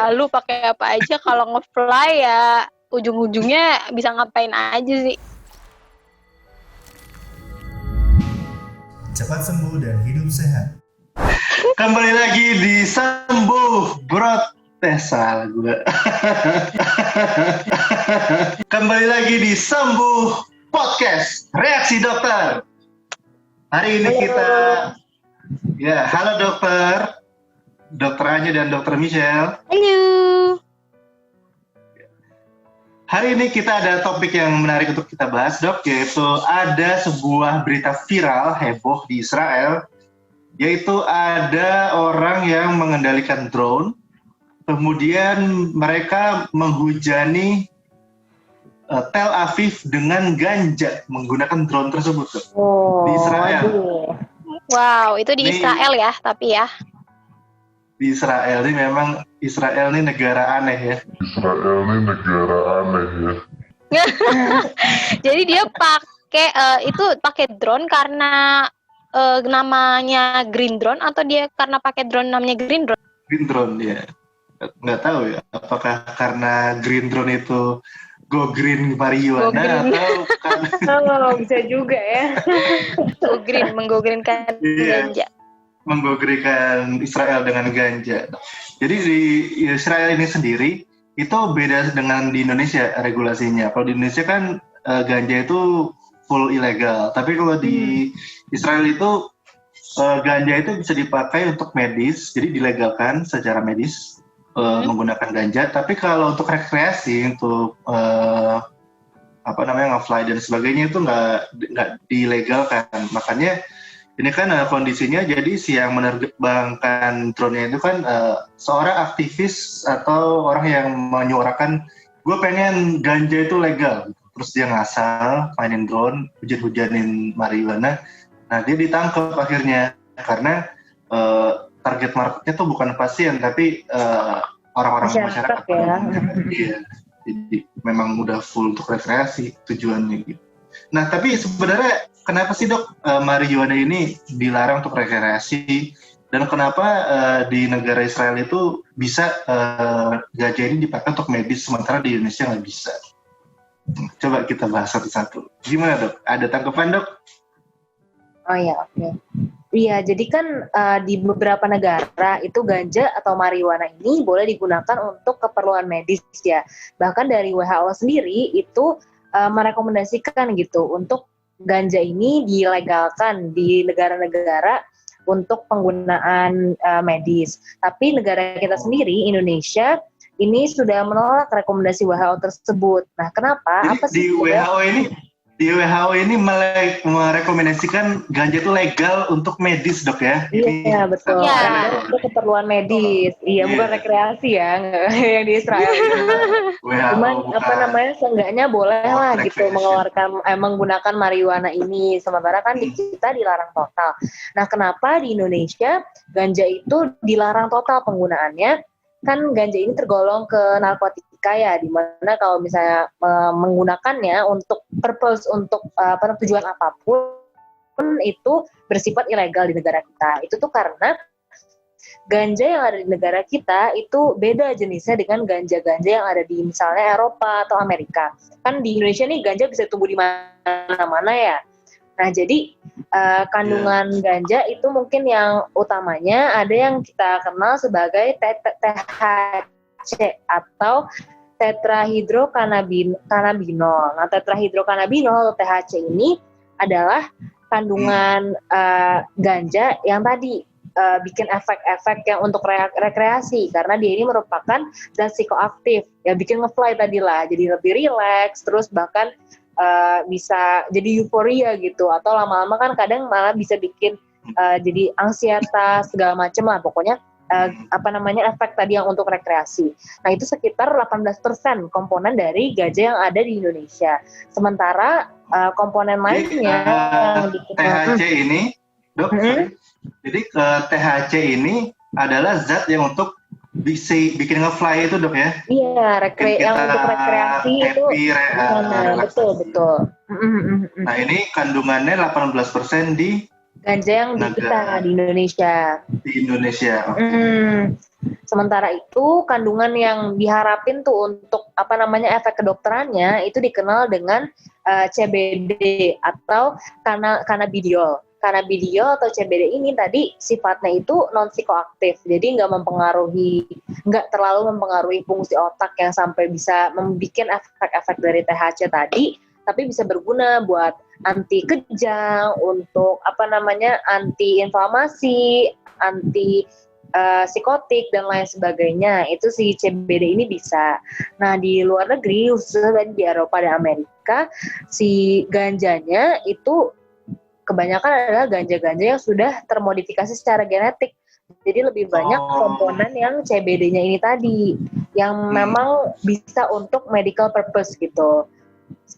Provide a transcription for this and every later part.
lu pakai apa aja, kalau nge-fly ya ujung-ujungnya bisa ngapain aja sih. Cepat sembuh dan hidup sehat. Kembali lagi di Sembuh salah gue. Kembali lagi di Sembuh Podcast Reaksi Dokter. Hari ini kita halo dokter. Dokter Anya dan Dokter Michelle. Halo. Hari ini kita ada topik yang menarik untuk kita bahas, Dok, yaitu ada sebuah berita viral heboh di Israel, yaitu ada orang yang mengendalikan drone, kemudian mereka menghujani Tel Aviv dengan ganja menggunakan drone tersebut, Dok, di Israel. Wow, itu di Israel ya, tapi ya. Di Israel ini memang Israel ini negara aneh ya. Jadi dia pakai drone karena namanya green drone, atau dia karena pakai drone namanya green drone? Green drone ya. Nggak tahu ya, apakah karena green drone itu go green marijuana atau karena bisa juga ya. Go green, menggogreenkan ganja. Menggogrikan Israel dengan ganja. Jadi di Israel ini sendiri itu beda dengan di Indonesia regulasinya. Kalau di Indonesia kan ganja itu full ilegal. Tapi kalau di Israel itu ganja itu bisa dipakai untuk medis, jadi dilegalkan secara medis menggunakan ganja. Tapi kalau untuk rekreasi, untuk nge-fly dan sebagainya itu nggak dilegalkan. Makanya ini kan kondisinya, jadi si yang menerbangkan drone-nya itu kan seorang aktivis atau orang yang menyuarakan gue pengen ganja itu legal. Terus dia ngasal mainin drone, hujan-hujanin marijuana. Nah dia ditangkap akhirnya karena target marketnya tuh bukan pasien tapi orang-orang masyarakat. Iya, jadi memang udah full untuk rekreasi tujuannya gitu. Nah, tapi sebenarnya kenapa sih, Dok, marijuana ini dilarang untuk rekreasi, dan kenapa di negara Israel itu bisa ganja ini dipakai untuk medis, sementara di Indonesia nggak bisa? Coba kita bahas satu-satu. Gimana, Dok? Ada tanggapan, Dok? Oh ya, oke. Iya, jadi kan di beberapa negara itu ganja atau marijuana ini boleh digunakan untuk keperluan medis ya. Bahkan dari WHO sendiri itu merekomendasikan gitu untuk ganja ini dilegalkan di negara-negara untuk penggunaan medis. Tapi negara kita sendiri, Indonesia, ini sudah menolak rekomendasi WHO tersebut. Nah, kenapa? Apa sih Di WHO ini merekomendasikan ganja itu legal untuk medis, Dok ya? Iya, betul. Ya. Untuk keperluan medis. Iya, bukan rekreasi ya, yang di Israel. Cuman seenggaknya boleh lah gitu menggunakan marijuana ini. Sementara kan di kita dilarang total. Nah, kenapa di Indonesia ganja itu dilarang total penggunaannya? Kan ganja ini tergolong ke narkotika ya, dimana kalau misalnya menggunakannya untuk purpose, untuk tujuan apapun itu bersifat ilegal di negara kita. Itu tuh karena ganja yang ada di negara kita itu beda jenisnya dengan ganja-ganja yang ada di misalnya Eropa atau Amerika. Kan di Indonesia nih ganja bisa tumbuh di mana-mana ya. Nah, jadi kandungan ganja itu mungkin yang utamanya ada yang kita kenal sebagai THC atau tetrahidrocannabinol. Nah, tetrahidrocannabinol atau THC ini adalah kandungan ganja yang tadi bikin efek-efek yang untuk rekreasi, karena dia ini merupakan zat psikoaktif ya, bikin nge-fly tadi lah, jadi lebih rileks, terus bahkan bisa jadi euforia gitu, atau lama-lama kan kadang malah bisa bikin jadi ansietas segala macam lah, pokoknya efek tadi yang untuk rekreasi. Nah, itu sekitar 18% komponen dari ganja yang ada di Indonesia. Sementara komponen lainnya yang THC ini, Dok, jadi THC ini adalah zat yang untuk bisa bikin nge-fly itu, Dok ya? Iya, yang untuk rekreasi itu. Betul. Nah, ini kandungannya 18% di ganja yang di kita di Indonesia. Di Indonesia. Sementara itu kandungan yang diharapin tuh untuk efek kedokterannya itu dikenal dengan CBD atau cannabidiol. Cannabidiol atau CBD ini tadi sifatnya itu non psikoaktif, jadi nggak terlalu mempengaruhi fungsi otak yang sampai bisa membuat efek-efek dari THC tadi, tapi bisa berguna buat anti kejang, untuk anti inflamasi, anti psikotik dan lain sebagainya. Itu si CBD ini bisa. Nah, di luar negeri khususnya di Eropa dan Amerika, si ganjanya itu kebanyakan adalah ganja-ganja yang sudah termodifikasi secara genetik. Jadi lebih banyak komponen yang CBD-nya ini tadi yang memang bisa untuk medical purpose gitu.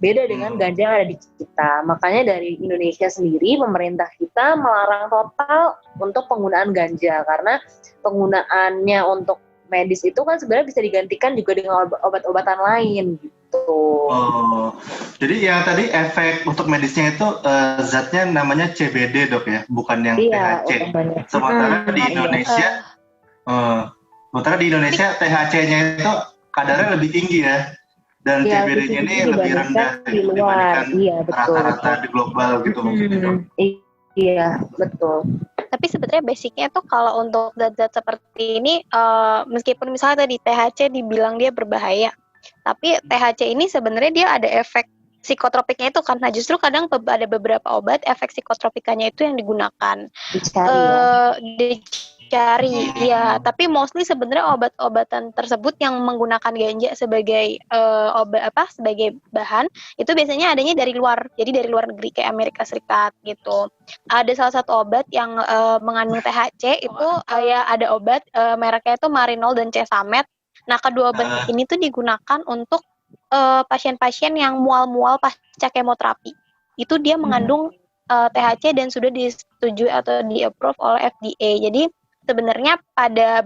Beda dengan ganja yang ada di kita. Makanya dari Indonesia sendiri, pemerintah kita melarang total untuk penggunaan ganja, karena penggunaannya untuk medis itu kan sebenarnya bisa digantikan juga dengan obat-obatan lain gitu. Oh, jadi yang tadi efek untuk medisnya itu zatnya namanya CBD dok ya, bukan yang THC. Sementara di Indonesia, THC-nya itu kadarnya lebih tinggi ya. Dan CBD-nya ini lebih rendah dibandingkan rata-rata di global gitu mungkin. Iya, betul. Tapi sebenarnya basicnya tuh kalau untuk zat-zat seperti ini, meskipun misalnya tadi THC dibilang dia berbahaya, tapi THC ini sebenarnya dia ada efek psikotropiknya itu, karena justru kadang ada beberapa obat efek psikotropikanya itu yang digunakan. Dicari, ya. Tapi mostly sebenarnya obat-obatan tersebut yang menggunakan ganja sebagai sebagai bahan itu biasanya adanya dari luar. Jadi dari luar negeri kayak Amerika Serikat gitu. Ada salah satu obat yang mengandung THC itu ada obat mereknya itu Marinol dan Cesamet. Nah, kedua obat ini tuh digunakan untuk pasien-pasien yang mual-mual pasca kemoterapi. Itu dia mengandung THC dan sudah disetujui atau di-approve oleh FDA. Jadi sebenarnya pada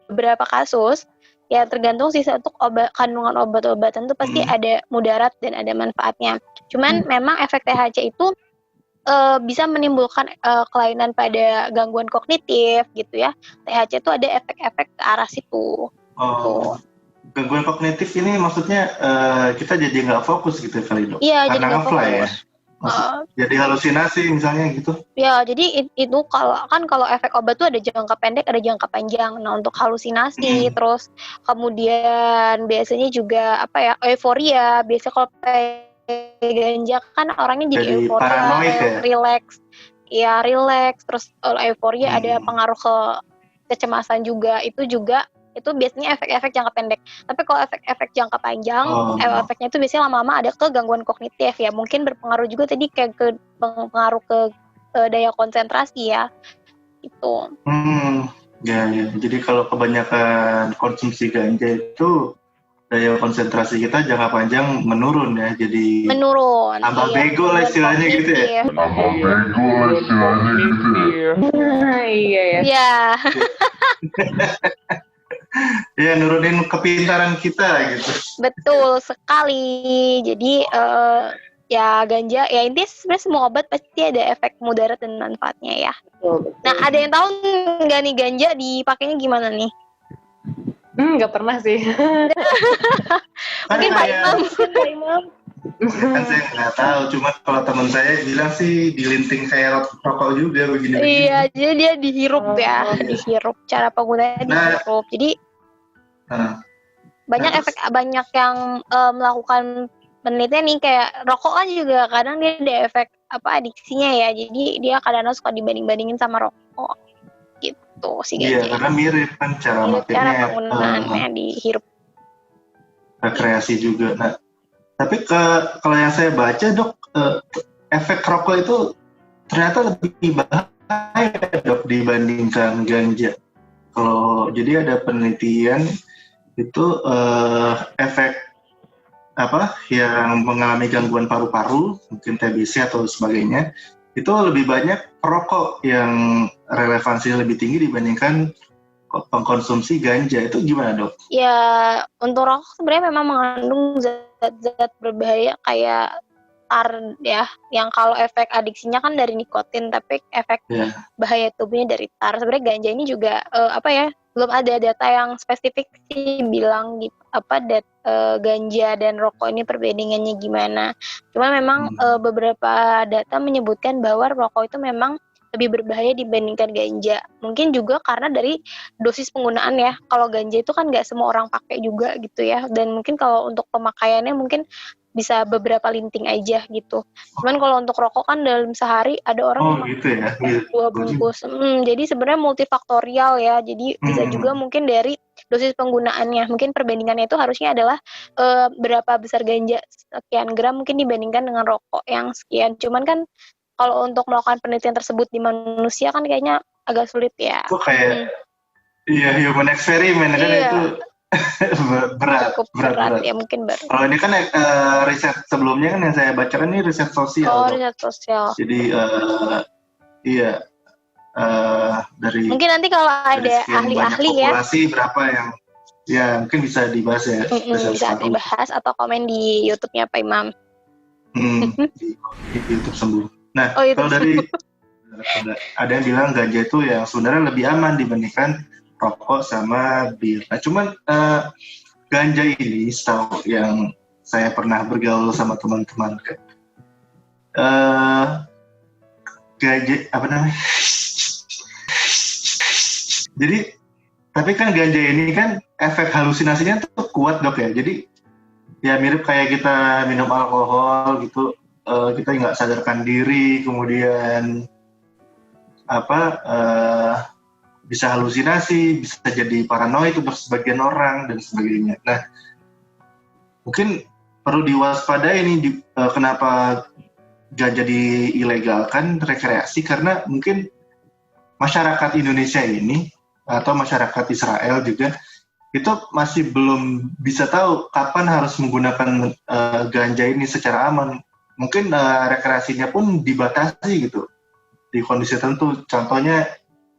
beberapa kasus ya tergantung sih, untuk kandungan obat-obatan itu pasti ada mudarat dan ada manfaatnya. Cuman memang efek THC itu bisa menimbulkan kelainan pada gangguan kognitif gitu ya. THC itu ada efek-efek ke arah situ. Gitu. Gangguan kognitif ini maksudnya kita jadi nggak fokus gitu kali dok? Iya, jadi nggak fokus. Ya? Jadi halusinasi misalnya gitu? Ya, jadi itu kalau efek obat tuh ada jangka pendek, ada jangka panjang. Nah, untuk halusinasi, terus kemudian biasanya juga euforia. Biasanya kalau ganja kan orangnya jadi euforia, relax. Terus euforia ada pengaruh ke kecemasan juga. Itu biasanya efek-efek jangka pendek. Tapi kalau efek-efek jangka panjang, efeknya itu biasanya lama-lama ada ke gangguan kognitif ya. Mungkin berpengaruh juga tadi kayak pengaruh ke daya konsentrasi ya. Itu. Ya. Jadi kalau kebanyakan konsumsi ganja itu daya konsentrasi kita jangka panjang menurun ya. Jadi menurun. Tambah bego lah istilahnya gitu ya. Iya ya. Iya. Ya, nurunin kepintaran kita gitu. Betul sekali. Jadi ya ganja ya, intinya sebenarnya semua obat pasti ada efek mudarat dan manfaatnya ya. Betul. Nah, ada yang tahu nggak nih ganja dipakainya gimana nih? Nggak pernah sih. Mungkin Pak Imam. Kan saya nggak tahu, cuma kalau teman saya bilang sih dilinting kayak rokok juga begini. Iya, jadi dia dihirup dihirup. Cara penggunaannya dihirup. Jadi banyak yang melakukan penelitian nih, kayak rokok kan juga kadang dia ada efek adiksinya ya. Jadi dia kadang-kadang suka dibanding-bandingin sama rokok. Gitu sih ganja. Iya, karena mirip kan cara penggunaannya dihirup. Rekreasi juga. Nah, tapi kalau yang saya baca dok, efek rokok itu ternyata lebih bahaya dok dibandingkan ganja. Jadi ada penelitian itu efek yang mengalami gangguan paru-paru, mungkin TBC atau sebagainya, itu lebih banyak perokok yang relevansinya lebih tinggi dibandingkan pengkonsumsi ganja. Itu gimana dok? Ya, untuk rokok sebenarnya memang mengandung zat-zat berbahaya kayak tar ya, yang kalau efek adiksinya kan dari nikotin, tapi efek bahaya tubuhnya dari tar. Sebenarnya ganja ini juga belum ada data yang spesifik sih bilang ganja dan rokok ini perbandingannya gimana. Cuma memang beberapa data menyebutkan bahwa rokok itu memang lebih berbahaya dibandingkan ganja. Mungkin juga karena dari dosis penggunaan ya. Kalau ganja itu kan nggak semua orang pakai juga gitu ya. Dan mungkin kalau untuk pemakaiannya mungkin bisa beberapa linting aja gitu. Cuman kalau untuk rokok kan dalam sehari ada orang gitu ya. 2 bungkus. Jadi sebenarnya multifaktorial ya. Jadi bisa juga mungkin dari dosis penggunaannya. Mungkin perbandingannya itu harusnya adalah berapa besar ganja sekian gram mungkin dibandingkan dengan rokok yang sekian. Cuman kan kalau untuk melakukan penelitian tersebut di manusia kan kayaknya agak sulit ya. Itu kayak human experiment kan itu berat. Ya mungkin berat. Kalau ini kan riset sebelumnya kan yang saya bacakan ini riset sosial. Riset sosial. Jadi dari mungkin nanti kalau ada ahli-ahli ya. Populasi berapa yang mungkin bisa dibahas ya. Bisa dibahas atau komen di YouTube-nya Pak Imam. Di YouTube sembuh. Nah, kalau dari ada yang bilang ganja itu yang sebenarnya lebih aman dibandingkan rokok sama bir. Nah, cuman ganja ini setahu yang saya pernah bergaul sama teman-teman ganja apa namanya? Jadi, tapi kan ganja ini kan efek halusinasinya tuh kuat dok ya. Jadi ya mirip kayak kita minum alkohol gitu. Kita nggak sadarkan diri, kemudian bisa halusinasi, bisa jadi paranoid untuk sebagian orang dan sebagainya. Nah, mungkin perlu diwaspadai ini kenapa ganja diilegalkan rekreasi, karena mungkin masyarakat Indonesia ini atau masyarakat Israel juga itu masih belum bisa tahu kapan harus menggunakan ganja ini secara aman. Mungkin rekreasinya pun dibatasi gitu di kondisi tertentu. Contohnya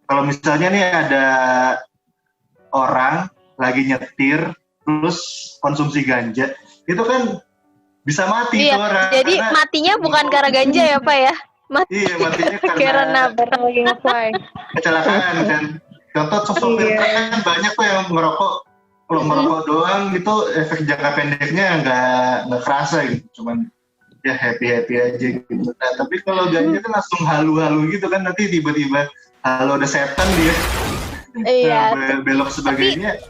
kalau misalnya nih ada orang lagi nyetir terus konsumsi ganja, itu kan bisa mati tuh orang. Jadi matinya bukan karena ganja ya Pak ya? Matinya karena lagi ngapain? Kecelakaan kan. Contoh sopir kan banyak tuh yang merokok. Kalau merokok doang gitu efek jangka pendeknya nggak kerasa gitu, cuman ya happy aja gitu. Nah tapi kalau ganja kan langsung halu-halu gitu kan, nanti tiba-tiba halo ada setan dia. Belok sebagainya.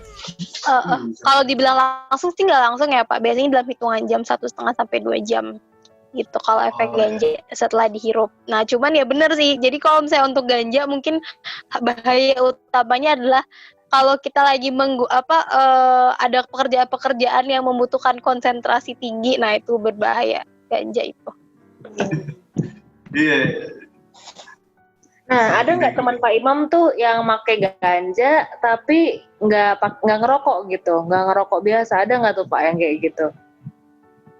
Kalau dibilang langsung sih nggak langsung ya Pak. Biasanya dalam hitungan jam 1,5 sampai 2 jam gitu kalau efek ganja setelah dihirup. Nah cuman ya bener sih. Jadi kalau misalnya untuk ganja mungkin bahaya utamanya adalah kalau kita lagi ada pekerjaan yang membutuhkan konsentrasi tinggi, nah itu berbahaya ganja itu. Nah, ada nggak teman Pak Imam tuh yang pakai ganja tapi nggak ngerokok gitu, nggak ngerokok biasa, ada nggak tuh Pak yang kayak gitu?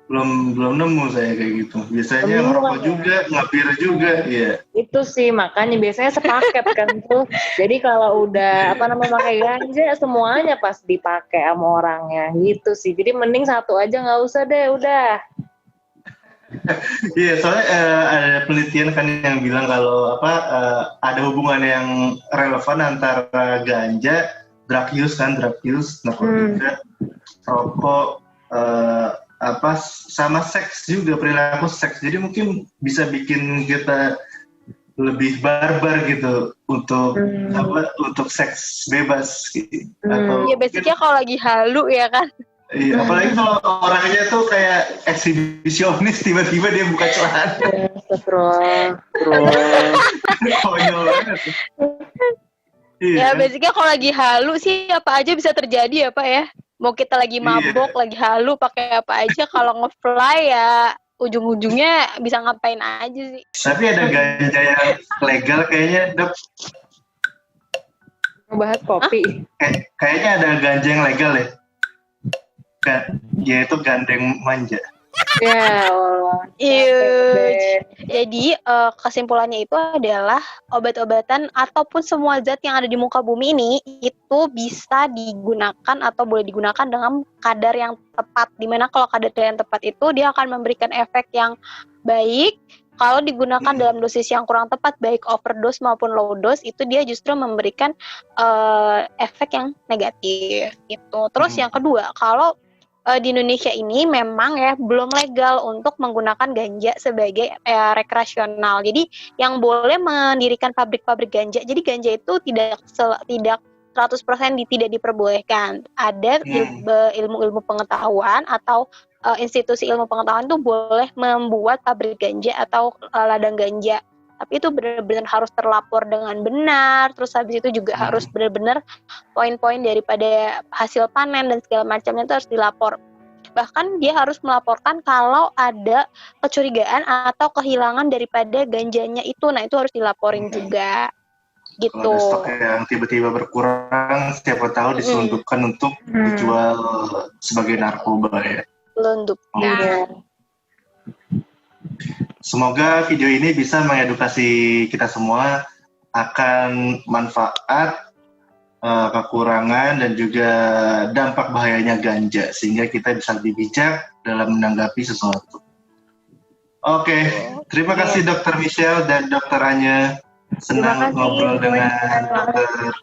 Belum nemu saya kayak gitu. Biasanya ngerokok juga, ngabir juga, ya. Itu sih makanya biasanya sepaket kan tuh. Jadi kalau udah pakai ganja semuanya pas dipakai sama orangnya gitu sih. Jadi mending satu aja nggak usah deh, udah. Iya, soalnya ada penelitian kan yang bilang kalau ada hubungan yang relevan antara ganja, drug use, narkotika, rokok, sama seks juga, perilaku seks. Jadi mungkin bisa bikin kita lebih barbar gitu untuk untuk seks bebas gitu. Ya basicnya kalau lagi halu ya kan. Iya, apalagi kalau orangnya tuh kayak eksibisionis, tiba-tiba dia buka celana. Konyol banget. Ya basicnya kalau lagi halu sih apa aja bisa terjadi ya Pak ya. Mau kita lagi mabok, lagi halu, pakai apa aja, kalau nge-fly ya ujung-ujungnya bisa ngapain aja sih. Tapi ada ganja yang legal kayaknya, Dok. Ngebahas kopi. Kayaknya ada ganja yang legal ya. Yaitu gandeng manja. Ya Allah. Iya. Jadi kesimpulannya itu adalah obat-obatan ataupun semua zat yang ada di muka bumi ini itu bisa digunakan atau boleh digunakan dengan kadar yang tepat. Dimana kalau kadar yang tepat itu dia akan memberikan efek yang baik. Kalau digunakan dalam dosis yang kurang tepat, baik overdose maupun low dose, itu dia justru memberikan efek yang negatif. Gitu. Terus yang kedua, kalau di Indonesia ini memang ya belum legal untuk menggunakan ganja sebagai rekreasional. Jadi yang boleh mendirikan pabrik-pabrik ganja. Jadi ganja itu tidak 100% tidak diperbolehkan. Ada ilmu-ilmu pengetahuan atau institusi ilmu pengetahuan itu boleh membuat pabrik ganja atau ladang ganja. Tapi itu benar-benar harus terlapor dengan benar, terus habis itu juga harus benar-benar poin-poin daripada hasil panen dan segala macamnya itu harus dilapor. Bahkan dia harus melaporkan kalau ada kecurigaan atau kehilangan daripada ganjanya itu, nah itu harus dilaporin juga. Gitu. Kalau ada stok yang tiba-tiba berkurang, siapa tahu diselundupkan untuk dijual sebagai narkoba ya. Selundupkan. Semoga video ini bisa mengedukasi kita semua akan manfaat, kekurangan, dan juga dampak bahayanya ganja, sehingga kita bisa lebih bijak dalam menanggapi sesuatu. Oke, terima kasih Dr. Michelle dan Dr. Anya. Senang ngobrol dengan dokter.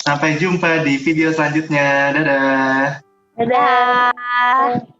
Sampai jumpa di video selanjutnya. Dadah. Dadah.